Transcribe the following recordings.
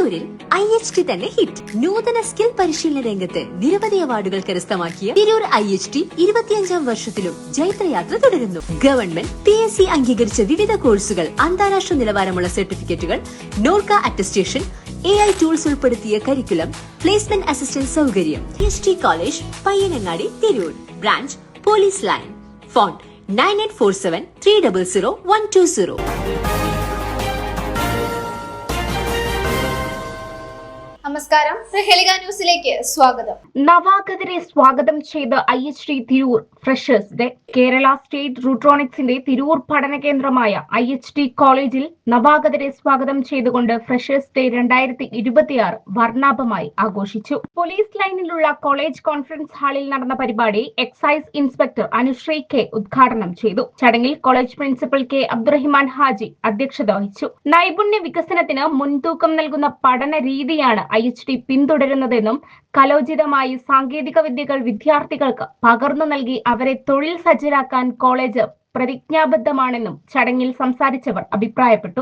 തിരൂരിൽ IHT തന്നെ hit. നൂതന സ്കിൽ പരിശീലന രംഗത്ത് നിരവധി അവാർഡുകൾ കരസ്ഥമാക്കിയ തിരൂർ IHT 25ാം വർഷത്തിലും ജൈത്രയാത്ര തുടരുന്നു. ഗവൺമെന്റ് PSC അംഗീകരിച്ച വിവിധ കോഴ്സുകൾ, അന്താരാഷ്ട്ര നിലവാരമുള്ള സർട്ടിഫിക്കറ്റുകൾ, നോർക്ക അറ്റസ്റ്റേഷൻ, AI ടൂൾസ് ഉൾപ്പെടുത്തിയ കരിക്കുലം, പ്ലേസ്മെന്റ് അസിസ്റ്റന്റ് സൗകര്യം. IHT college, Payyanangadi, Tirur. Branch police line. Phone 9847 300 120. നമസ്കാരം, പ്രഹേളിക ന്യൂസിലേക്ക് സ്വാഗതം. നവാഗതരെ സ്വാഗതം ചെയ്ത് IHT Tirur freshers day. Kerala state റൂട്രോണിക്സിന്റെ തിരൂർ പഠന കേന്ദ്രമായ IHT കോളേജിൽ നവാഗതരെ സ്വാഗതം ചെയ്തുകൊണ്ട് ഫ്രഷേഴ്സ് ഡേ 2026 വർണ്ണാഭമായി ആഘോഷിച്ചു. പോലീസ് ലൈനിലുള്ള കോളേജ് കോൺഫറൻസ് ഹാളിൽ നടന്ന പരിപാടി എക്സൈസ് ഇൻസ്പെക്ടർ അനുശ്രീ K ഉദ്ഘാടനം ചെയ്തു. ചടങ്ങിൽ college principal K Abdurahiman Haji അധ്യക്ഷത വഹിച്ചു. നൈപുണ്യ വികസനത്തിന് മുൻതൂക്കം നൽകുന്ന പഠന രീതിയാണ് IHT പിന്തുടരുന്നതെന്നും കലോചിതമായി സാങ്കേതിക വിദ്യകൾ വിദ്യാർത്ഥികൾക്ക് പകർന്നു നൽകി അവരെ തൊഴിൽ സജ്ജരാക്കാൻ കോളേജ് പ്രതിജ്ഞാബദ്ധമാണെന്നും ചടങ്ങിൽ സംസാരിച്ചവർ അഭിപ്രായപ്പെട്ടു.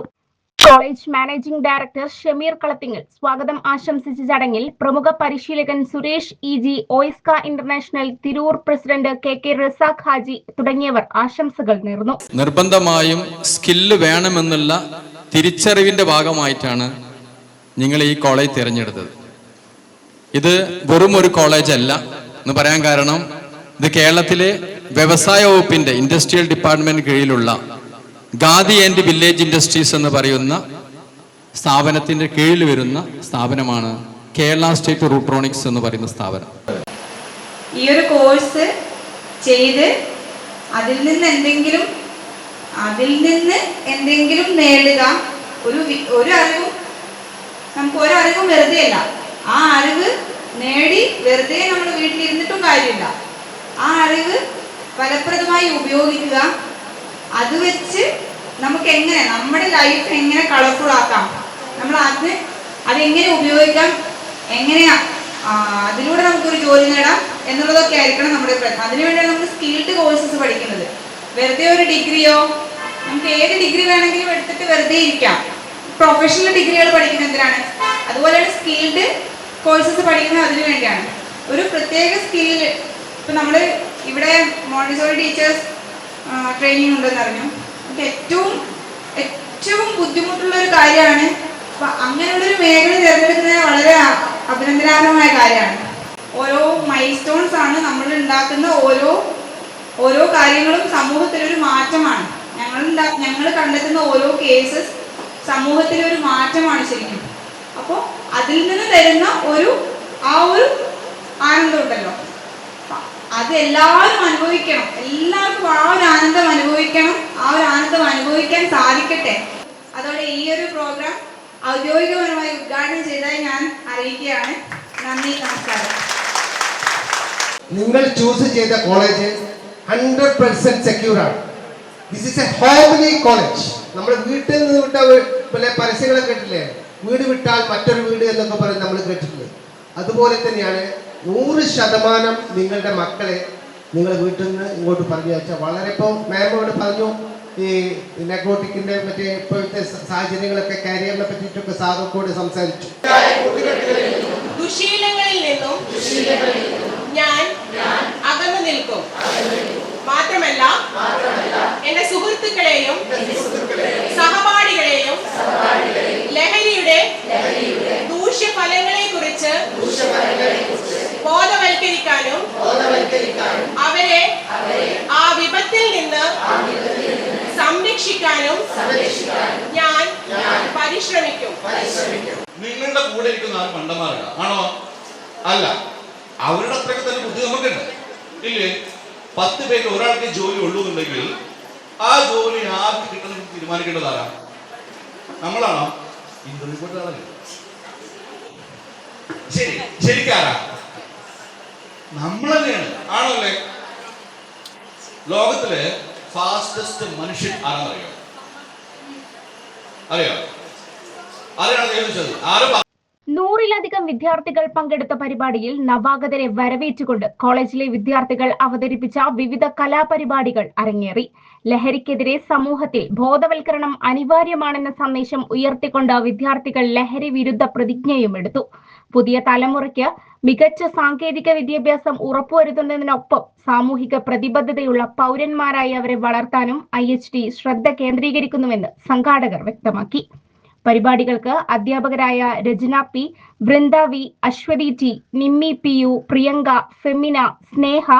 College managing director Shameer Kalathingal സ്വാഗതം ആശംസിച്ച ചടങ്ങിൽ പ്രമുഖ പരിശീലകൻ Suresh EG, OISCA international Tirur president KK Razak Haji തുടങ്ങിയവർ ആശംസകൾ നേർന്നു. നിർബന്ധമായും സ്കില്ല് വേണമെന്നുള്ള തിരിച്ചറിവിന്റെ ഭാഗമായിട്ടാണ് നിങ്ങൾ ഈ കോളേജ് തിരഞ്ഞെടുത്തത്. ഇത് വെറും ഒരു കോളേജ് അല്ല എന്ന് പറയാൻ കാരണം, ഇത് കേരളത്തിലെ വ്യവസായ വകുപ്പിന്റെ ഇൻഡസ്ട്രിയൽ ഡിപ്പാർട്ട്മെന്റ് കീഴിലുള്ള ഖാദി ആൻഡ് വില്ലേജ് ഇൻഡസ്ട്രീസ് എന്ന് പറയുന്ന സ്ഥാപനത്തിന്റെ കീഴിൽ വരുന്ന സ്ഥാപനമാണ് കേരള സ്റ്റേറ്റ് റൂട്രോണിക്സ് എന്ന് പറയുന്ന സ്ഥാപനം. ഈ ഒരു കോഴ്സ് ചെയ്ത് അതിൽ നിന്ന് എന്തെങ്കിലും നേടുക. ഒരു അറിവും നമുക്ക് ഒരറിവും വെറുതെ അല്ല. ആ അറിവ് നേടി വെറുതെ നമ്മൾ വീട്ടിലിരുന്നിട്ടും കാര്യമില്ല. ആ അറിവ് ഫലപ്രദമായി ഉപയോഗിക്കുക. അത് വെച്ച് നമുക്ക് എങ്ങനെ നമ്മുടെ ലൈഫ് എങ്ങനെ കളർഫുൾ ആക്കാം, നമ്മൾ അതെങ്ങനെ ഉപയോഗിക്കാം, എങ്ങനെയാ അതിലൂടെ നമുക്കൊരു ജോലി നേടാം എന്നുള്ളതൊക്കെ ആയിരിക്കണം നമ്മുടെ പ്രശ്നം. അതിനുവേണ്ടിയാണ് നമ്മൾ സ്കിൽഡ് കോഴ്സസ് പഠിക്കുന്നത്. വെറുതെ ഒരു ഡിഗ്രിയോ, നമുക്ക് ഏത് ഡിഗ്രി വേണമെങ്കിലും എടുത്തിട്ട് വെറുതെ ഇരിക്കാം. പ്രൊഫഷണൽ ഡിഗ്രികൾ പഠിക്കുന്നത് എന്തിനാണ്? അതുപോലെയാണ് സ്കിൽഡ് കോഴ്സസ് പഠിക്കുന്നത് അതിനു വേണ്ടിയാണ്. ഒരു പ്രത്യേക സ്കില്ല്, ഇപ്പം നമ്മൾ ഇവിടെ മോണ്ടിസോറി ടീച്ചേഴ്സ് ട്രെയിനിങ് ഉണ്ടെന്ന് അറിഞ്ഞു. ഏറ്റവും ബുദ്ധിമുട്ടുള്ള ഒരു കാര്യമാണ്. അപ്പം അങ്ങനെയുള്ളൊരു മേഖല തിരഞ്ഞെടുക്കുന്നത് വളരെ അഭിനന്ദനാർഹമായ കാര്യമാണ്. ഓരോ മൈൽ സ്റ്റോൺസ് ആണ് നമ്മൾ ഉണ്ടാക്കുന്ന ഓരോ കാര്യങ്ങളും സമൂഹത്തിലൊരു മാറ്റമാണ്. ഞങ്ങൾ കണ്ടെത്തുന്ന ഓരോ കേസസ് സമൂഹത്തിലൊരു മാറ്റമാണ് ശരിക്കും. അപ്പോൾ അതിൽ നിന്ന് തരുന്ന ആ ഒരു ആനന്ദം ഉണ്ടല്ലോ, അത് എല്ലാവരും അനുഭവിക്കണം. എല്ലാവർക്കും ആ ഒരു ആനന്ദം അനുഭവിക്കണം. ആ ഒരു ആനന്ദം അനുഭവിക്കാൻ സാധിക്കട്ടെ. അതോടെ ഈ ഒരു പ്രോഗ്രാം ഔദ്യോഗികപരമായി ഉദ്ഘാടനം ചെയ്തതായി ഞാൻ അറിയിക്കുകയാണ്. നന്ദി, നമസ്കാരം. നിങ്ങൾ ചൂസ് ചെയ്ത കോളേജ് 100% സെക്യൂർ ആണ്. This is A homely college. നമ്മൾ വീട്ടിൽ നിന്ന് വിട്ട പരസ്യങ്ങളെ കേട്ടില്ലേ, വീട് വിട്ടാൽ മറ്റൊരു വീട് എന്നൊക്കെ പറഞ്ഞ് നമ്മൾ കേട്ടിട്ടില്ലേ? അതുപോലെ തന്നെയാണ് 100% നിങ്ങളുടെ മക്കളെ നിങ്ങൾ വീട്ടിൽ നിന്ന് ഇങ്ങോട്ട് പറഞ്ഞു വെച്ചാൽ വളരെ. ഇപ്പോൾ മാമോട് പറഞ്ഞു ഈ നെഗോട്ടിക്കിന്റെ മറ്റേ ഇപ്പോഴത്തെ സാഹചര്യങ്ങളൊക്കെ കാരിയറിനെ പറ്റിയിട്ടൊക്കെ സാറോട് സംസാരിച്ചു. ദുശീലങ്ങളിൽ നിന്നും ഞാൻ അകന്നു നിൽക്കും. മാത്രമല്ല എന്റെ സുഹൃത്തുക്കളെയും സഹപാഠികളെയും ലഹരിയുടെ ദൂഷ്യഫലങ്ങളെ കുറിച്ച് ബോധവൽക്കരിക്കാനും അവരെ ആ വിപത്തിൽ നിന്ന് സംരക്ഷിക്കാനും ഞാൻ പരിശ്രമിക്കും. നിങ്ങളുടെ കൂടെ ഇരിക്കുന്ന ആൾ മണ്ടന്മാരാണ് ആണോ? അല്ല, അവരുടെ അത്രയ്ക്ക് തന്നെ ബുദ്ധി നമുക്കുണ്ട് ഇല്ലേ? 10 പേര് ഒരാൾക്ക് ജോലി ഉള്ളൂന്നുണ്ടെങ്കിൽ ആ ജോലി ആർക്ക് കിട്ടണം തീരുമാനിക്കേണ്ടതാരാ? നമ്മളാണോ? ഇന്റർവ്യൂ കൊടുത്താണല്ലോ. ശരിക്കാരാ? നമ്മൾ തന്നെയാണ്. ആണല്ലേ? ലോകത്തിലെ ഫാസ്റ്റസ്റ്റ് മനുഷ്യൻ ആരാന്നറിയോ? അറിയാം? ആരാണ് ചോദിച്ചത്? ആരും 100-ലധികം വിദ്യാർത്ഥികൾ പങ്കെടുത്ത പരിപാടിയിൽ നവാഗതരെ വരവേറ്റുകൊണ്ട് കോളേജിലെ വിദ്യാർത്ഥികൾ അവതരിപ്പിച്ച വിവിധ കലാപരിപാടികൾ അരങ്ങേറി. ലഹരിക്കെതിരെ സമൂഹത്തിൽ ബോധവൽക്കരണം അനിവാര്യമാണെന്ന സന്ദേശം ഉയർത്തിക്കൊണ്ട് വിദ്യാർത്ഥികൾ ലഹരി വിരുദ്ധ പ്രതിജ്ഞയും എടുത്തു. പുതിയ തലമുറയ്ക്ക് മികച്ച സാങ്കേതിക വിദ്യാഭ്യാസം ഉറപ്പുവരുത്തുന്നതിനൊപ്പം സാമൂഹിക പ്രതിബദ്ധതയുള്ള പൗരന്മാരായി അവരെ വളർത്താനും IHT ശ്രദ്ധ കേന്ദ്രീകരിക്കുന്നുവെന്ന് സംഘാടകർ വ്യക്തമാക്കി. പരിപാടികൾക്ക് അധ്യാപകരായ Rachana P, Vrinda V, Aswathy T, Nimmi PU, Priyanka, Femina, Sneha,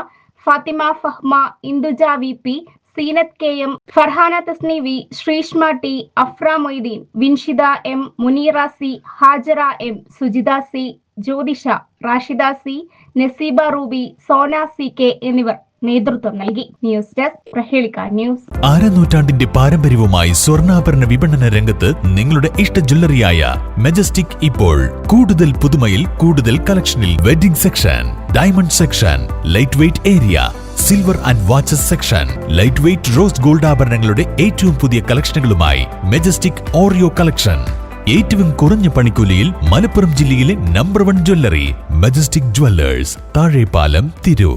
Fathima Fahma, Induja VP, Seenath KM, Farhana Thasni V, Sreeshma T, Afra Moideen, Vinshitha M, Muneera C, Hajara M, Sujitha C, Jyothisha, Rashida C, Naseeba Ruby, Sona CK എന്നിവർ നേതൃത്വം നൽകി. ന്യൂസ് ഡെസ്ക് പ്രഹേളിക ന്യൂസ്. നൂറ്റാണ്ടിന്റെ പാരമ്പര്യവുമായി സ്വർണ്ണാഭരണ വിപണന രംഗത്ത് നിങ്ങളുടെ ഇഷ്ട ജ്വല്ലറിയായ മെജസ്റ്റിക് ഇപ്പോൾ കൂടുതൽ പുതുമയിൽ കൂടുതൽ കളക്ഷനിൽ wedding section, diamond section, light weight area, silver and watches section, light weight rose gold ആഭരണങ്ങളുടെ ഏറ്റവും പുതിയ കളക്ഷനുകളുമായി മെജസ്റ്റിക് ഓറിയോ കളക്ഷൻ. ഏറ്റവും കുറഞ്ഞ പണിക്കൂലിയിൽ മലപ്പുറം ജില്ലയിലെ number 1 jewellery majestic Jewellers, Thazhepalam, Tirur.